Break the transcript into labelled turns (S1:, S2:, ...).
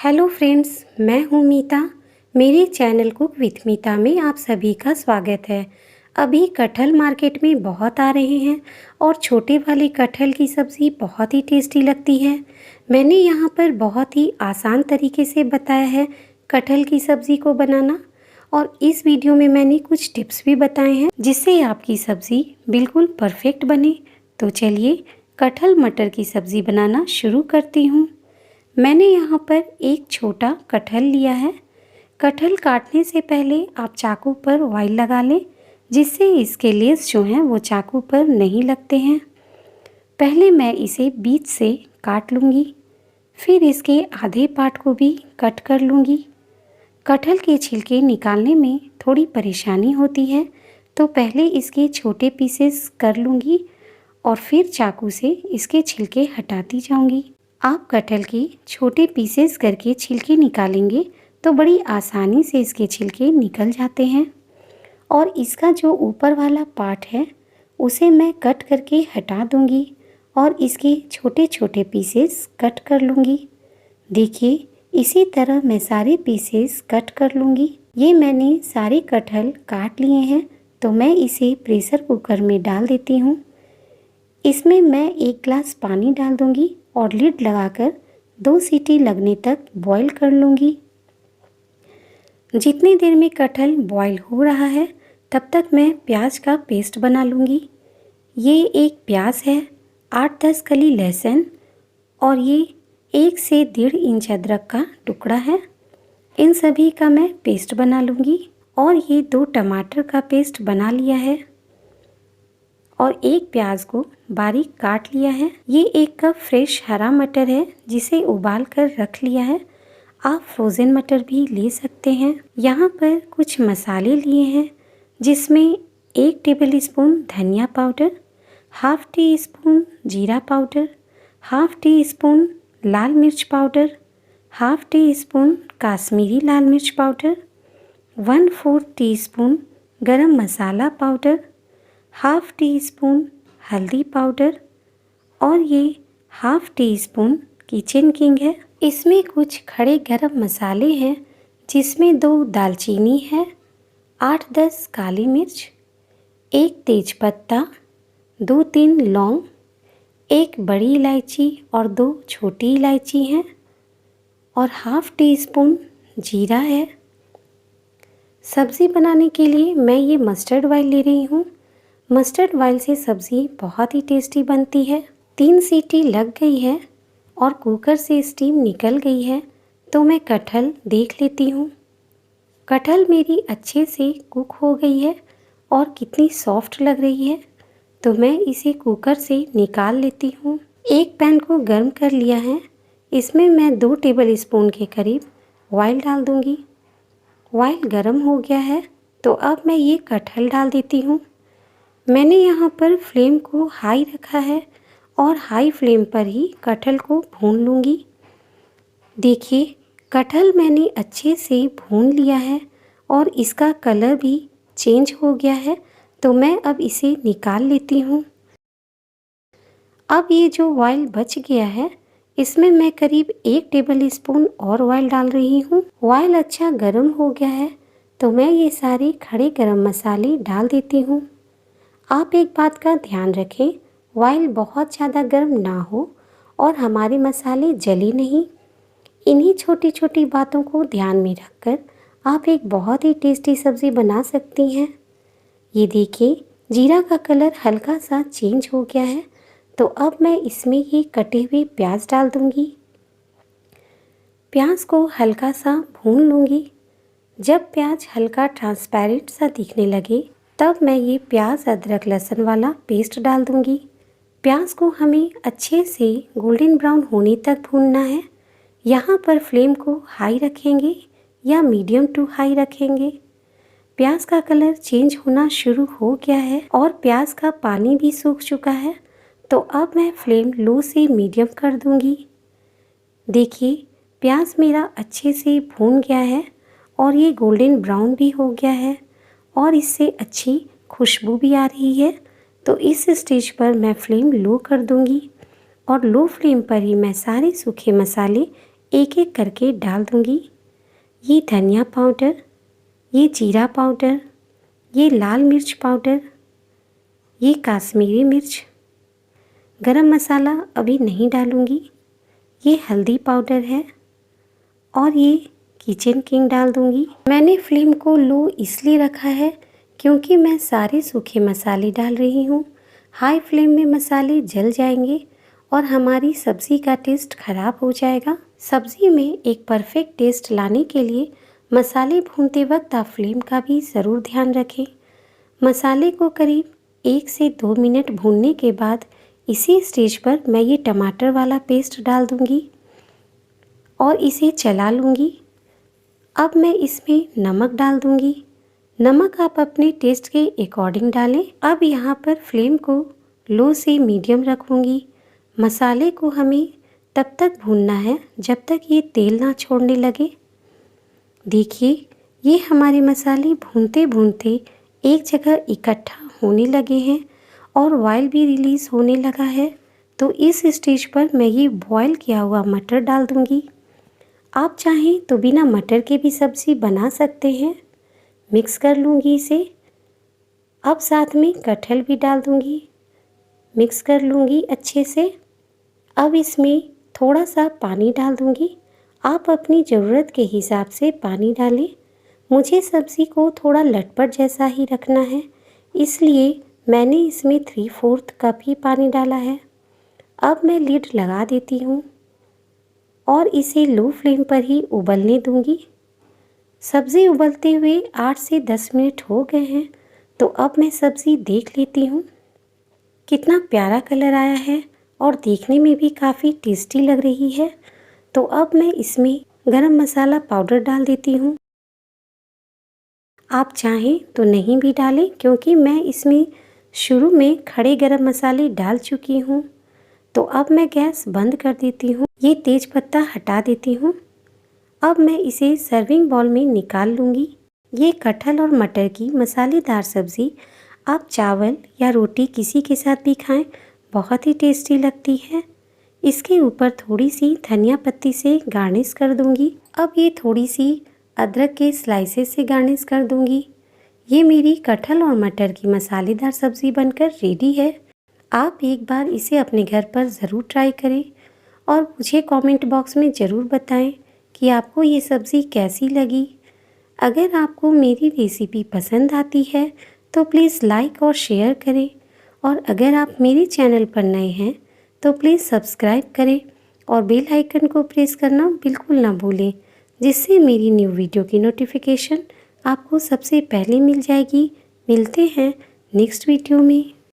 S1: Hello friends, मैं हूँ मीता। मेरे चैनल कुक विथ मीता में आप सभी का स्वागत है। अभी कटहल मार्केट में बहुत आ रहे हैं और छोटे वाले कटहल की सब्ज़ी बहुत ही टेस्टी लगती है। मैंने यहाँ पर बहुत ही आसान तरीके से बताया है कटहल की सब्ज़ी को बनाना, और इस वीडियो में मैंने कुछ टिप्स भी बताए हैं जिससे आपकी सब्ज़ी बिल्कुल परफेक्ट बने। तो चलिए कटहल मटर की सब्ज़ी बनाना शुरू करती हूँ। मैंने यहाँ पर एक छोटा कटहल लिया है। कटहल काटने से पहले आप चाकू पर ऑयल लगा लें, जिससे इसके लेस जो हैं वो चाकू पर नहीं लगते हैं। पहले मैं इसे बीच से काट लूँगी, फिर इसके आधे पार्ट को भी कट कर लूँगी। कटहल के छिलके निकालने में थोड़ी परेशानी होती है, तो पहले इसके छोटे पीसेस कर लूँगी और फिर चाकू से इसके छिलके हटाती जाऊँगी। आप कटहल के छोटे पीसेस करके छिलके निकालेंगे तो बड़ी आसानी से इसके छिलके निकल जाते हैं। और इसका जो ऊपर वाला पार्ट है उसे मैं कट करके हटा दूंगी और इसके छोटे छोटे पीसेस कट कर लूँगी। देखिए, इसी तरह मैं सारे पीसेस कट कर लूँगी। ये मैंने सारे कटहल काट लिए हैं, तो मैं इसे प्रेशर कुकर में डाल देती हूँ। इसमें मैं 1 गिलास पानी डाल दूंगी और लिड लगाकर 2 सीटी लगने तक बॉईल कर लूँगी। जितनी देर में कटहल बॉईल हो रहा है तब तक मैं प्याज का पेस्ट बना लूँगी। ये एक प्याज है, 8-10 कली लहसुन और ये 1 से 1.5 इंच अदरक का टुकड़ा है। इन सभी का मैं पेस्ट बना लूँगी। और ये 2 टमाटर का पेस्ट बना लिया है और एक प्याज को बारीक काट लिया है। ये 1 कप फ्रेश हरा मटर है जिसे उबाल कर रख लिया है। आप फ्रोज़न मटर भी ले सकते हैं। यहाँ पर कुछ मसाले लिए हैं, जिसमें 1 टेबल स्पून धनिया पाउडर, हाफ टी स्पून जीरा पाउडर, हाफ टी स्पून लाल मिर्च powder, half tea spoon Kashmiri लाल मिर्च powder, 1/4 teaspoon garam masala powder, half T स्पून हल्दी पाउडर और ये half tea spoon Kitchen King है। इसमें कुछ खड़े गरम मसाले हैं, जिसमें 2 दालचीनी है, 8-10 काली मिर्च, 1 तेज़पत्ता, 2-3 लौंग, 1 बड़ी इलायची और 2 छोटी इलायची हैं और हाफ टी स्पून जीरा है। सब्ज़ी बनाने के लिए मैं ये मस्टर्ड ऑयल ले रही हूँ। मस्टर्ड ऑयल से सब्ज़ी बहुत ही टेस्टी बनती है। 3 सीटी लग गई है और कुकर से स्टीम निकल गई है, तो मैं कटहल देख लेती हूँ। कटहल मेरी अच्छे से कुक हो गई है और कितनी सॉफ्ट लग रही है, तो मैं इसे कुकर से निकाल लेती हूँ। एक पैन को गर्म कर लिया है, इसमें मैं 2 टेबल स्पून के करीब ऑयल डाल दूँगी। ऑयल गर्म हो गया है, तो अब मैं ये कटहल डाल देती हूँ। मैंने यहाँ पर फ्लेम को हाई रखा है और हाई फ्लेम पर ही कटहल को भून लूँगी। देखिए, कटहल मैंने अच्छे से भून लिया है और इसका कलर भी चेंज हो गया है, तो मैं अब इसे निकाल लेती हूँ। अब ये जो ऑयल बच गया है, इसमें मैं करीब 1 टेबल स्पून और ऑयल डाल रही हूँ। ऑयल अच्छा गर्म हो गया है, तो मैं ये सारे खड़े गरम मसाले डाल देती हूँ। आप एक बात का ध्यान रखें, ऑयल बहुत ज़्यादा गर्म ना हो और हमारे मसाले जले नहीं। इन्हीं छोटी छोटी बातों को ध्यान में रखकर आप एक बहुत ही टेस्टी सब्ज़ी बना सकती हैं। ये देखिए, जीरा का कलर हल्का सा चेंज हो गया है, तो अब मैं इसमें ये कटे हुए प्याज डाल दूँगी। प्याज को हल्का सा भून लूँगी। जब प्याज हल्का ट्रांसपेरेंट सा दिखने लगे, तब मैं ये प्याज अदरक लहसुन वाला पेस्ट डाल दूँगी। प्याज को हमें अच्छे से गोल्डन ब्राउन होने तक भूनना है। यहाँ पर फ्लेम को हाई रखेंगे या मीडियम टू हाई रखेंगे। प्याज का कलर चेंज होना शुरू हो गया है और प्याज का पानी भी सूख चुका है, तो अब मैं फ्लेम लो से मीडियम कर दूँगी। देखिए, प्याज मेरा अच्छे से भून गया है और ये गोल्डन ब्राउन भी हो गया है और इससे अच्छी खुशबू भी आ रही है। तो इस स्टेज पर मैं फ्लेम लो कर दूंगी और लो फ्लेम पर ही मैं सारे सूखे मसाले एक एक करके डाल दूंगी। ये धनिया पाउडर, ये जीरा पाउडर, ये लाल मिर्च पाउडर, ये काश्मीरी मिर्च। गरम मसाला अभी नहीं डालूंगी। ये हल्दी पाउडर है और ये किचन किंग डाल दूंगी। मैंने फ्लेम को लो इसलिए रखा है क्योंकि मैं सारे सूखे मसाले डाल रही हूँ। हाई फ्लेम में मसाले जल जाएंगे और हमारी सब्ज़ी का टेस्ट ख़राब हो जाएगा। सब्ज़ी में एक परफेक्ट टेस्ट लाने के लिए मसाले भूनते वक्त आप फ्लेम का भी ज़रूर ध्यान रखें। मसाले को करीब 1 से 2 मिनट भूनने के बाद इसी स्टेज पर मैं ये टमाटर वाला पेस्ट डाल दूंगी और इसे चला लूँगी। अब मैं इसमें नमक डाल दूंगी। नमक आप अपने टेस्ट के अकॉर्डिंग डालें। अब यहाँ पर फ्लेम को लो से मीडियम रखूँगी। मसाले को हमें तब तक भूनना है जब तक ये तेल ना छोड़ने लगे। देखिए, ये हमारे मसाले भूनते भूनते एक जगह इकट्ठा होने लगे हैं और ऑयल भी रिलीज़ होने लगा है। तो इस स्टेज पर मैं ये बॉयल किया हुआ मटर डाल दूंगी। आप चाहें तो बिना मटर के भी सब्ज़ी बना सकते हैं। मिक्स कर लूँगी इसे। अब साथ में कटहल भी डाल दूँगी। मिक्स कर लूँगी अच्छे से। अब इसमें थोड़ा सा पानी डाल दूँगी। आप अपनी ज़रूरत के हिसाब से पानी डालें। मुझे सब्ज़ी को थोड़ा लटपट जैसा ही रखना है, इसलिए मैंने इसमें 3/4 कप ही पानी डाला है। अब मैं लिड लगा देती हूँ और इसे लो फ्लेम पर ही उबलने दूँगी। सब्ज़ी उबलते हुए 8 से 10 मिनट हो गए हैं। तो अब मैं सब्ज़ी देख लेती हूँ। कितना प्यारा कलर आया है और देखने में भी काफ़ी टेस्टी लग रही है। तो अब मैं इसमें गरम मसाला पाउडर डाल देती हूँ। आप चाहें तो नहीं भी डालें क्योंकि मैं इसमें शुरू में खड़े गरम मसाले डाल चुकी हूँ। तो अब मैं गैस बंद कर देती हूँ। ये तेज पत्ता हटा देती हूँ। अब मैं इसे सर्विंग बाउल में निकाल लूँगी। ये कटहल और मटर की मसालेदार सब्ज़ी आप चावल या रोटी किसी के साथ भी खाएं, बहुत ही टेस्टी लगती है। इसके ऊपर थोड़ी सी धनिया पत्ती से गार्निश कर दूँगी। अब ये थोड़ी सी अदरक के स्लाइसेस से गार्निश कर दूँगी। ये मेरी कटहल और मटर की मसालेदार सब्ज़ी बनकर रेडी है। आप एक बार इसे अपने घर पर ज़रूर ट्राई करें और मुझे कमेंट बॉक्स में ज़रूर बताएं कि आपको ये सब्ज़ी कैसी लगी। अगर आपको मेरी रेसिपी पसंद आती है तो प्लीज़ लाइक और शेयर करें और अगर आप मेरे चैनल पर नए हैं तो प्लीज़ सब्सक्राइब करें और बेल आइकन को प्रेस करना बिल्कुल ना भूलें, जिससे मेरी न्यू वीडियो की नोटिफिकेशन आपको सबसे पहले मिल जाएगी। मिलते हैं नेक्स्ट वीडियो में।